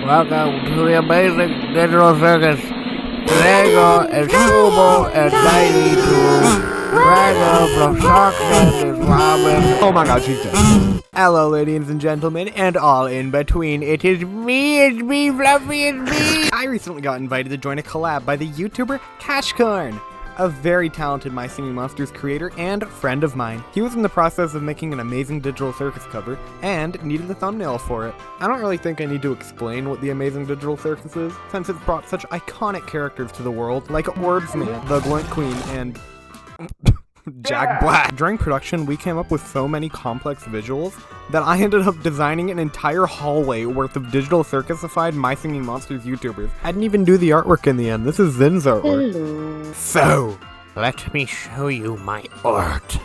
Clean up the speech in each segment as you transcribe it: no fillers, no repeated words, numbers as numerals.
Welcome to the amazing digital circus. Today is Sumo and 92. Drago from Sox O Phone. Oh my god, she's dead. Hello, ladies and gentlemen, and all in between. It's me, Fluffy, it's me. I recently got invited to join a collab by the YouTuber Cashcorn, a very talented My Singing Monsters creator and friend of mine. He was in the process of making an amazing digital circus cover and needed the thumbnail for it. I don't really think I need to explain what the amazing digital circus is, since it's brought such iconic characters to the world, like Wordsman, the Glint Queen, and Jack Black. During production, we came up with so many complex visuals that I ended up designing an entire hallway worth of digital circusified My Singing Monsters YouTubers. I didn't even do the artwork in the end. This is Xynn's artwork. Hello. So, let me show you my art.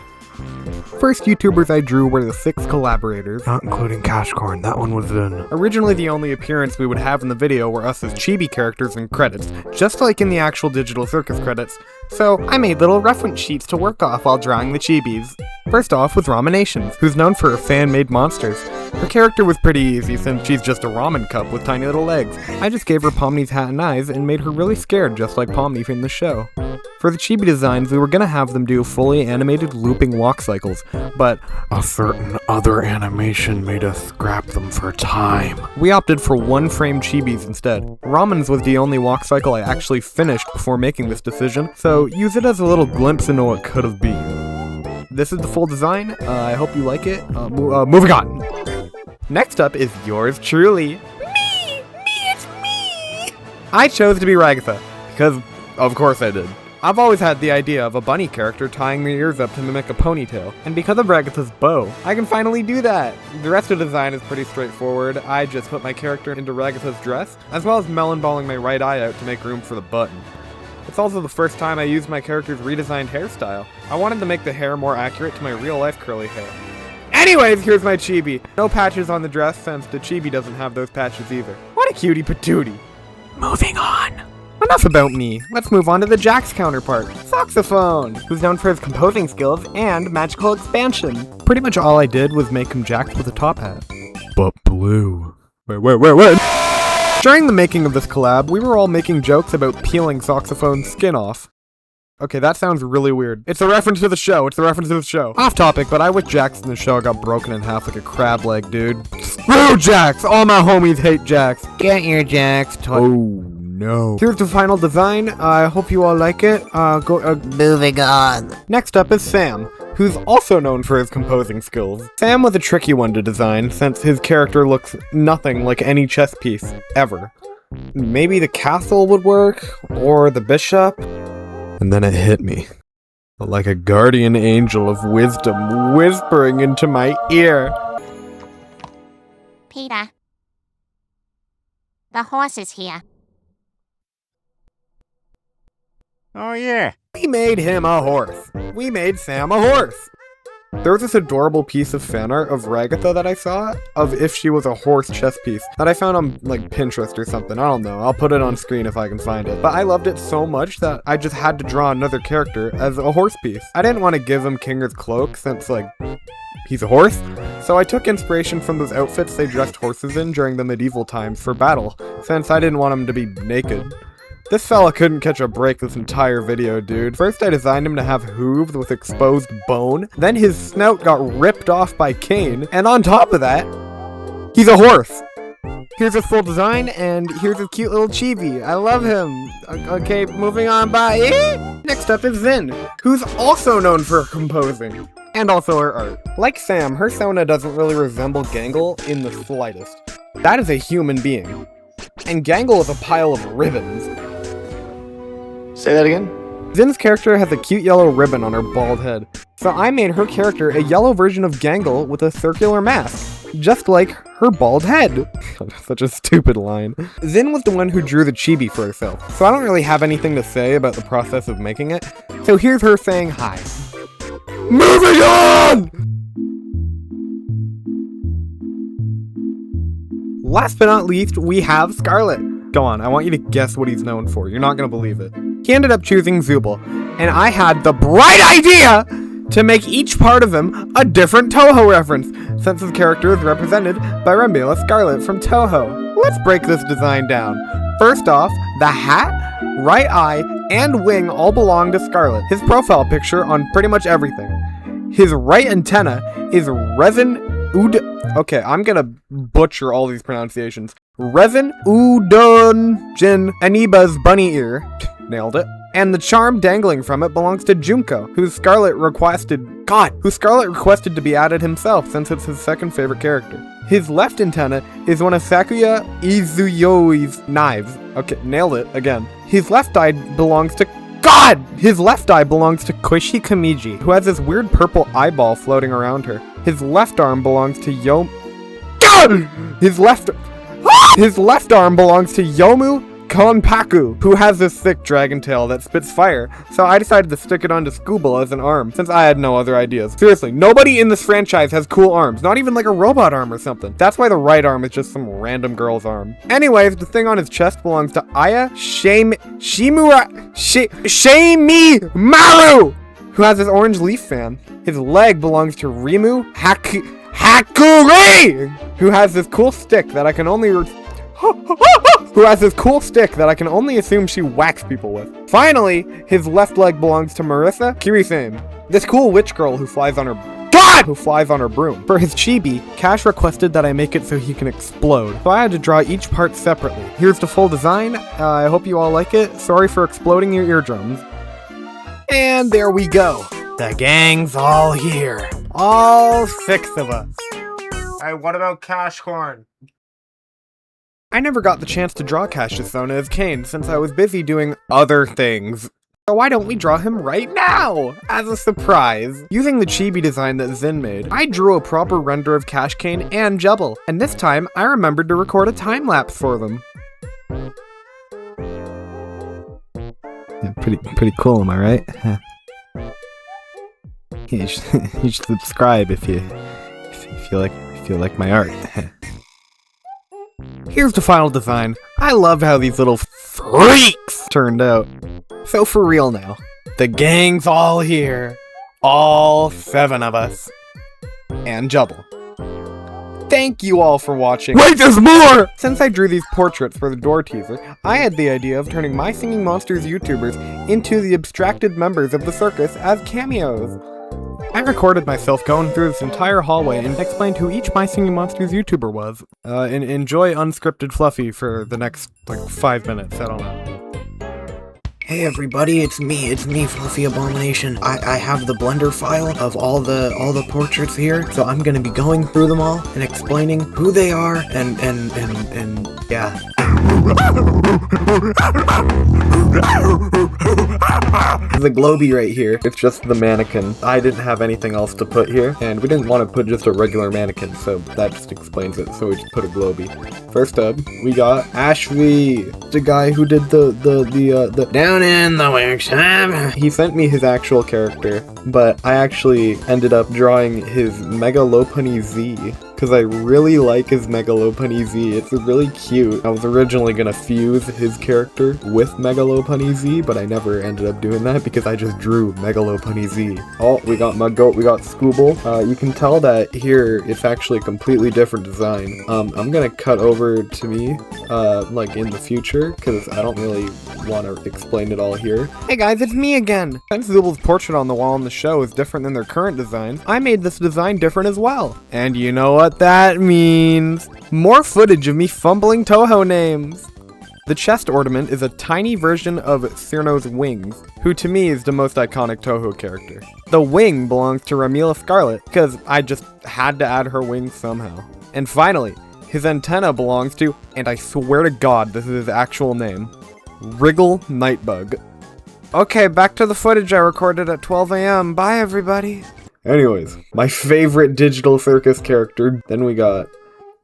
First YouTubers I drew were the 6 collaborators, not including Cashcorn, that one was Xynn. Originally the only appearance we would have in the video were us as chibi characters in credits, just like in the actual digital circus credits, so I made little reference sheets to work off while drawing the chibis. First off was Ramenations, who's known for her fan-made monsters. Her character was pretty easy since she's just a ramen cup with tiny little legs. I just gave her Pomni's hat and eyes and made her really scared just like Pomni from the show. For the chibi designs, we were gonna have them do fully animated looping walk cycles, but a certain other animation made us scrap them for time. We opted for one-frame chibis instead. Ramen's was the only walk cycle I actually finished before making this decision, so use it as a little glimpse into what could have been. This is the full design. I hope you like it. Moving on. Next up is yours truly. It's me! I chose to be Ragatha, because of course I did. I've always had the idea of a bunny character tying their ears up to mimic a ponytail, and because of Ragatha's bow, I can finally do that! The rest of the design is pretty straightforward. I just put my character into Ragatha's dress, as well as melon balling my right eye out to make room for the button. It's also the first time I used my character's redesigned hairstyle. I wanted to make the hair more accurate to my real-life curly hair. Anyways, here's my chibi. No patches on the dress since the chibi doesn't have those patches either. What a cutie patootie. Moving on. Enough about me. Let's move on to the Jax counterpart, Sox O Phone, who's known for his composing skills and magical expansion. Pretty much all I did was make him Jax with a top hat. But blue. Wait. During the making of this collab, we were all making jokes about peeling Sox O Phone's skin off. Okay, that sounds really weird. It's a reference to the show. Off topic, but I wish Jax in the show got broken in half like a crab leg, dude. Screw Jax! All my homies hate Jax. Get your Jax toy. Oh no. Here's the final design. I hope you all like it. Moving on. Next up is Sam, who's also known for his composing skills. Sam was a tricky one to design since his character looks nothing like any chess piece ever. Maybe the castle would work, or the bishop. And then it hit me, like a guardian angel of wisdom whispering into my ear. Peter. The horse is here. Oh yeah. We made him a horse. We made Sam a horse. There was this adorable piece of fan art of Ragatha that I saw, of if she was a horse chess piece, that I found on, like, Pinterest or something. I don't know. I'll put it on screen if I can find it. But I loved it so much that I just had to draw another character as a horse piece. I didn't want to give him Kinger's cloak since, like, he's a horse. So I took inspiration from those outfits they dressed horses in during the medieval times for battle, since I didn't want him to be naked. This fella couldn't catch a break this entire video, dude. First I designed him to have hooves with exposed bone, then his snout got ripped off by Cain, and on top of that, he's a horse. Here's his full design, and here's his cute little chibi. I love him. Okay, moving on, bye. Next up is Xynn, who's also known for her composing, and also her art. Like Sam, her Sona doesn't really resemble Gangle in the slightest. That is a human being, and Gangle is a pile of ribbons. Say that again? Xynn's character has a cute yellow ribbon on her bald head, so I made her character a yellow version of Gangle with a circular mask, just like her bald head. Such a stupid line. Xynn was the one who drew the chibi for herself, so I don't really have anything to say about the process of making it, so here's her saying hi. Moving on! Last but not least, we have Scxarlet. Go on, I want you to guess what he's known for. You're not gonna believe it. He ended up choosing Zooble, and I had the bright idea to make each part of him a different Toho reference, since his character is represented by Scxarlet from Toho. let's break this design down. First off, the hat, right eye, and wing all belong to Xynn. His profile picture on pretty much everything. His right antenna is okay, I'm gonna butcher all these pronunciations. Resin Udon Jin Aniba's bunny ear. Nailed it. And the charm dangling from it belongs to Junko, who Xynn requested to be added himself since it's his second favorite character. His left antenna is one of Sakuya Izuyoi's knives. Okay, nailed it again. His left eye belongs to Koishi Kamiji, who has this weird purple eyeball floating around her. His left arm belongs to His left arm belongs to Yomu Konpaku, who has this thick dragon tail that spits fire, so I decided to stick it onto Scooble as an arm, since I had no other ideas. Seriously, nobody in this franchise has cool arms, not even like a robot arm or something. That's why the right arm is just some random girl's arm. Anyways, the thing on his chest belongs to Aya Shimimaru, who has this orange leaf fan. His leg belongs to Rimu Hakuri, who has this cool stick that I can only assume she whacks people with. Finally, his left leg belongs to Marissa Kirisame, this cool witch girl who flies on her broom. For his chibi, Cash requested that I make it so he can explode, so I had to draw each part separately. Here's the full design. I hope you all like it. Sorry for exploding your eardrums. And there we go. The gang's all here. All 6 of us. Hey, what about Cash Corn? I never got the chance to draw Cassius Zona as Kane since I was busy doing other things. So why don't we draw him right now, as a surprise? Using the chibi design that Xynn made, I drew a proper render of Cash Kane and Jubble, and this time I remembered to record a time-lapse for them. Yeah, pretty cool, am I right? You should subscribe if you like my art. Here's the final design. I love how these little freaks turned out. So for real now, the gang's all here. All 7 of us. And Jubble. Thank you all for watching. Wait, there's more! Since I drew these portraits for the door teaser, I had the idea of turning My Singing Monsters YouTubers into the abstracted members of the circus as cameos. I recorded myself going through this entire hallway and explained who each My Singing Monsters YouTuber was. Enjoy unscripted Fluffy for the next, 5 minutes, I don't know. Hey everybody, it's me, Fluffy Abomination. I have the Blender file of all the portraits here, so I'm gonna be going through them all and explaining who they are and yeah. The Globy right here, it's just the mannequin. I didn't have anything else to put here, and we didn't want to put just a regular mannequin, so that just explains it, so we just put a Globy. First up, we got Ashley, the guy who did the down in the workshop. He sent me his actual character, but I actually ended up drawing his Megalopunny Z, because I really like his Megalopunny Z. It's really cute. I was originally gonna fuse his character with Megalopunny Z, but I never ended up doing that because I just drew Megalopunny Z. Oh, we got Muggoat, we got Scooble. You can tell that here it's actually a completely different design. I'm gonna cut over to me, in the future, because I don't really want to explain it all here. Hey guys, it's me again! Since Zooble's portrait on the wall in the show is different than their current designs, I made this design different as well. And you know what that means? More footage of me fumbling Toho names! The chest ornament is a tiny version of Cirno's wings, who to me is the most iconic Toho character. The wing belongs to Scxarlet, because I just had to add her wings somehow. And finally, his antenna belongs to, and I swear to God this is his actual name, Wriggle Nightbug. Okay, back to the footage I recorded at 12 AM. Bye everybody! Anyways, my favorite digital circus character, then we got...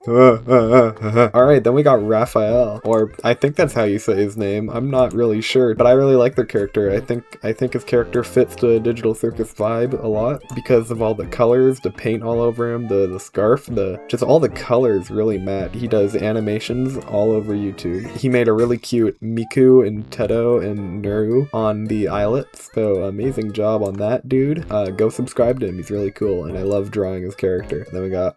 Alright, then we got Raphael, or I think that's how you say his name. I'm not really sure, but I really like their character. I think his character fits the digital circus vibe a lot because of all the colors, the paint all over him, the scarf, just all the colors really match. He does animations all over YouTube. He made a really cute Miku and Teto and Nuru on the islets, so amazing job on that, dude. Go subscribe to him, he's really cool, and I love drawing his character. Then we got,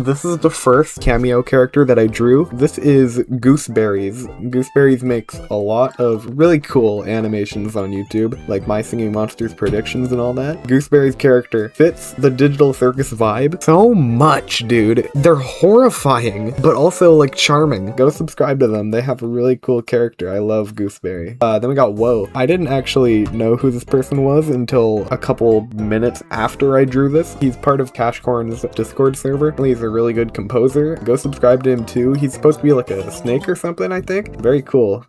this is the first cameo character that I drew. This is Gooseberries. Gooseberries makes a lot of really cool animations on YouTube, like My Singing Monsters predictions and all that. Gooseberries' character fits the digital circus vibe so much, dude. They're horrifying, but also like charming. Go subscribe to them. They have a really cool character. I love Gooseberry. Then we got WOAH. I didn't actually know who this person was until a couple minutes after I drew this. He's part of Cashcorn's Discord server. He's a really good composer. Go subscribe to him too. He's supposed to be like a snake or something, I think. Very cool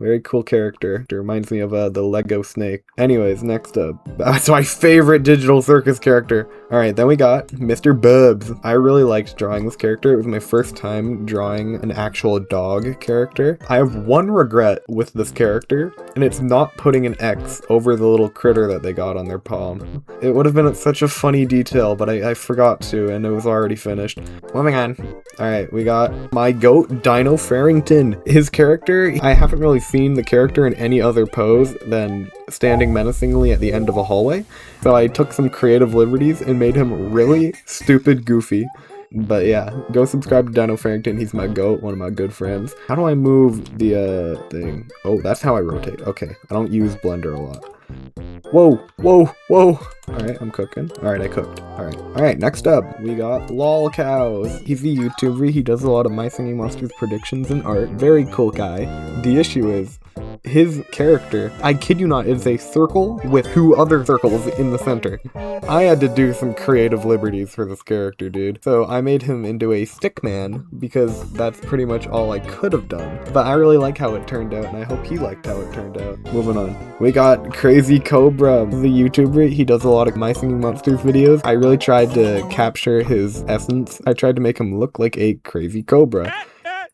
character. It reminds me of the Lego snake. Anyways, next up. That's my favorite digital circus character. Alright, then we got Mr. Bubs. I really liked drawing this character. It was my first time drawing an actual dog character. I have one regret with this character, and it's not putting an X over the little critter that they got on their palm. It would have been such a funny detail, but I forgot to, and it was already finished. Moving on. Alright, we got my goat, Dino Farrington. His character, I haven't really seen the character in any other pose than standing menacingly at the end of a hallway, so I took some creative liberties and made him really stupid goofy. But yeah, go subscribe to Dino Farrington. He's my goat, one of my good friends. How do I move the thing? Oh, that's how I rotate. Okay, I don't use Blender a lot. Whoa. Alright, I'm cooking. Alright, I cooked. Alright, next up, we got Lol Cows. He's a YouTuber. He does a lot of My Singing Monsters predictions and art. Very cool guy. The issue is, his character, I kid you not, is a circle with two other circles in the center. I had to do some creative liberties for this character, dude. So I made him into a stick man because that's pretty much all I could have done. But I really like how it turned out, and I hope he liked how it turned out. Moving on. We got Crazy Cobra, the YouTuber. He does a lot of My Singing Monsters videos. I really tried to capture his essence. I tried to make him look like a crazy cobra.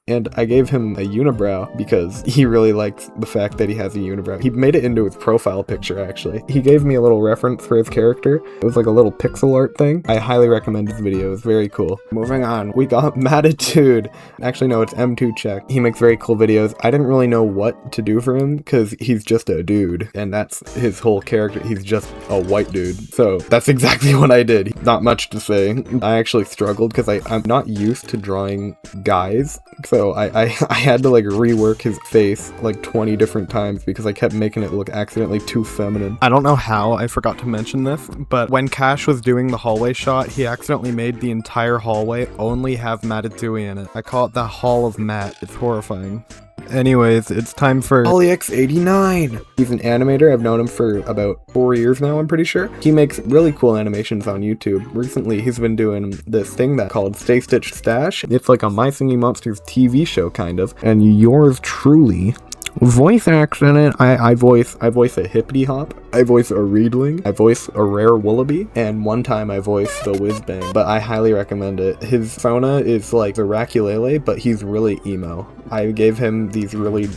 And I gave him a unibrow because he really likes the fact that he has a unibrow. He made it into his profile picture, actually. He gave me a little reference for his character. It was like a little pixel art thing. I highly recommend his video. It's very cool. Moving on, we got Matitude. Actually, no, it's M2Check. He makes very cool videos. I didn't really know what to do for him because he's just a dude, and that's his whole character. He's just a white dude. So that's exactly what I did. Not much to say. I actually struggled because I'm not used to drawing guys. So I had to like rework his face like 20 different times because I kept making it look accidentally too feminine. I don't know how I forgot to mention this, but when Cash was doing the hallway shot, he accidentally made the entire hallway only have Matatui in it. I call it the Hall of Matt. It's horrifying. Anyways, it's time for X89. He's an animator. I've known him for about 4 years now, I'm pretty sure. He makes really cool animations on YouTube. Recently, he's been doing this thing that's called Stay Stitch Stash. It's like a My Singing Monsters TV show, kind of. And yours truly voice acts in it. I voice a hippity hop. I voice a reedling. I voice a rare Woolaby. And one time I voiced the whiz bang. But I highly recommend it. His persona is like the Raculele, but he's really emo. I gave him these really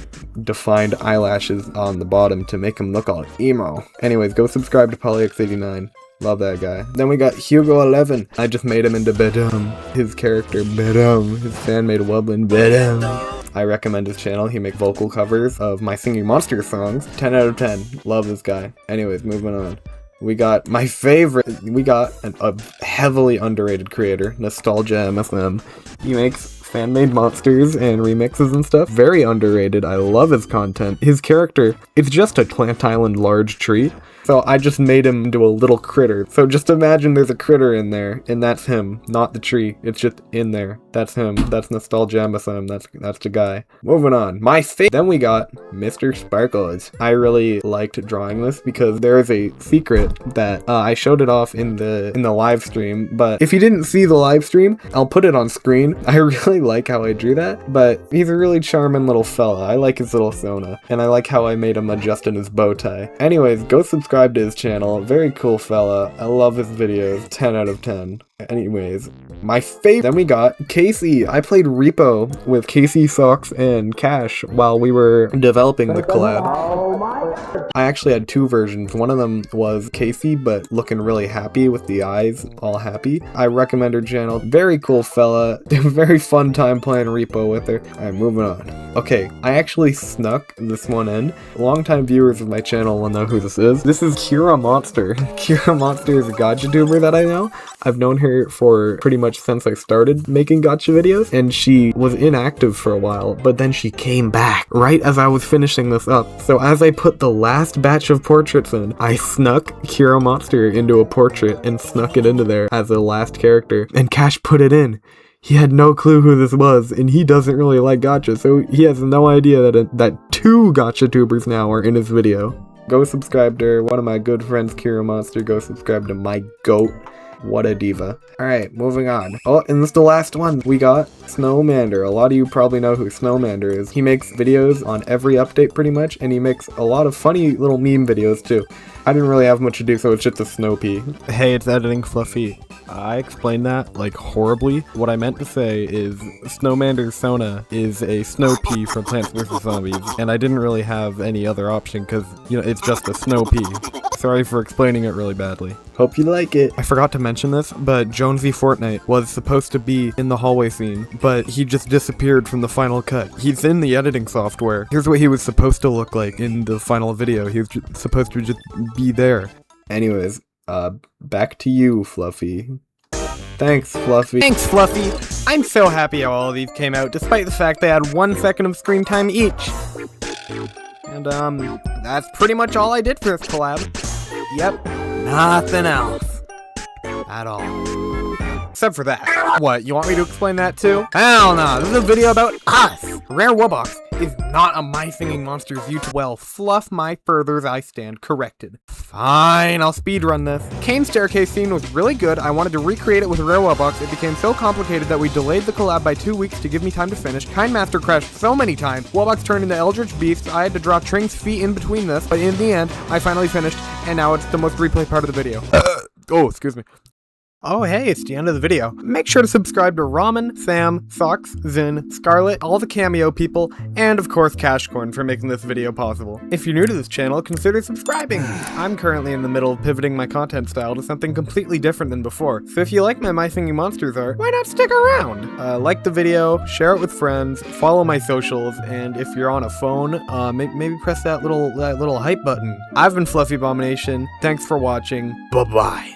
defined eyelashes on the bottom to make him look all emo. Anyways, go subscribe to PolyX89. Love that guy. Then we got Hugo11. I just made him into Bedum. His character, Bedum. His fan-made Wublin, Bedum. I recommend his channel. He makes vocal covers of My Singing Monsters songs. 10 out of 10. Love this guy. Anyways, moving on. We got my favorite. We got a heavily underrated creator, Nostalgia MsM. He makes fan-made monsters and remixes and stuff. Very underrated. I love his content. His character, it's just a Plant Island large tree. So I just made him into a little critter. So just imagine there's a critter in there, and that's him, not the tree. It's just in there. That's him. That's Nostalgia MsM. That's the guy. Moving on. My favorite. Then we got Mr. Sparkles. I really liked drawing this because there is a secret that I showed it off in the live stream. But if you didn't see the live stream, I'll put it on screen. I really like how I drew that. But he's a really charming little fella. I like his little Sona, and I like how I made him adjust in his bow tie. Anyways, go subscribe to his channel. Very cool fella. I love his videos. 10 out of 10. Anyways, my favorite. Then we got Casey. I played Repo with Casey, Sox, and Cash while we were developing the collab. I actually had two versions. One of them was Casey, but looking really happy with the eyes all happy. I recommend her channel. Very cool fella. Very fun time playing Repo with her. Alright, moving on. Okay, I actually snuck this one in. Longtime viewers of my channel will know who this is. This is Kiera Monster. Kiera Monster is a gacha tuber that I know. I've known her for pretty much since I started making gacha videos, and she was inactive for a while, but then she came back right as I was finishing this up. So as I put the last batch of portraits in, I snuck Kiera Monster into a portrait and snuck it into there as the last character, and Cash put it in. He had no clue who this was, and he doesn't really like gacha, so he has no idea that 2 gacha tubers now are in his video. Go subscribe to her, one of my good friends, Kiera Monster. Go subscribe to my goat. What a diva. Alright, moving on. Oh, and this is the last one. We got Snowmander. A lot of you probably know who Snowmander is. He makes videos on every update pretty much, and he makes a lot of funny little meme videos too. I didn't really have much to do, so it's just a snow pea. Hey, it's editing Fluffy. I explained that, like, horribly. What I meant to say is Snowmander Sona is a snow pea from Plants vs. Zombies, and I didn't really have any other option because, you know, it's just a snow pea. Sorry for explaining it really badly. Hope you like it. I forgot to mention this, but Jonesy Fortnite was supposed to be in the hallway scene, but he just disappeared from the final cut. He's in the editing software. Here's what he was supposed to look like in the final video. He was supposed to just be there. Anyways, back to you, Fluffy. Thanks, Fluffy. Thanks, Fluffy! I'm so happy how all of these came out, despite the fact they had 1 second of screen time each. And, that's pretty much all I did for this collab. Yep, nothing else. At all. Except for that. What, you want me to explain that too? Hell no, this is a video about us! Rare WUBBOX is not a My Singing Monsters YouTube. Well, fluff my furthers, I stand corrected. Fine, I'll speedrun this. Kane's staircase scene was really good. I wanted to recreate it with Rare WUBBOX. It became so complicated that we delayed the collab by 2 weeks to give me time to finish. Kindmaster crashed so many times. WUBBOX turned into Eldritch Beasts. I had to draw Tring's feet in between this, but in the end, I finally finished, and now it's the most replayed part of the video. Oh, excuse me. Oh hey, it's the end of the video. Make sure to subscribe to Ramenations, Sox, Xynn, Scxarlet, all the cameo people, and of course Cashcorn for making this video possible. If you're new to this channel, consider subscribing. I'm currently in the middle of pivoting my content style to something completely different than before, so if you like my Singing Monsters art, why not stick around? Like the video, share it with friends, follow my socials, and if you're on a phone, maybe press that little hype button. I've been Fluffy Abomination. Thanks for watching. Bye-bye.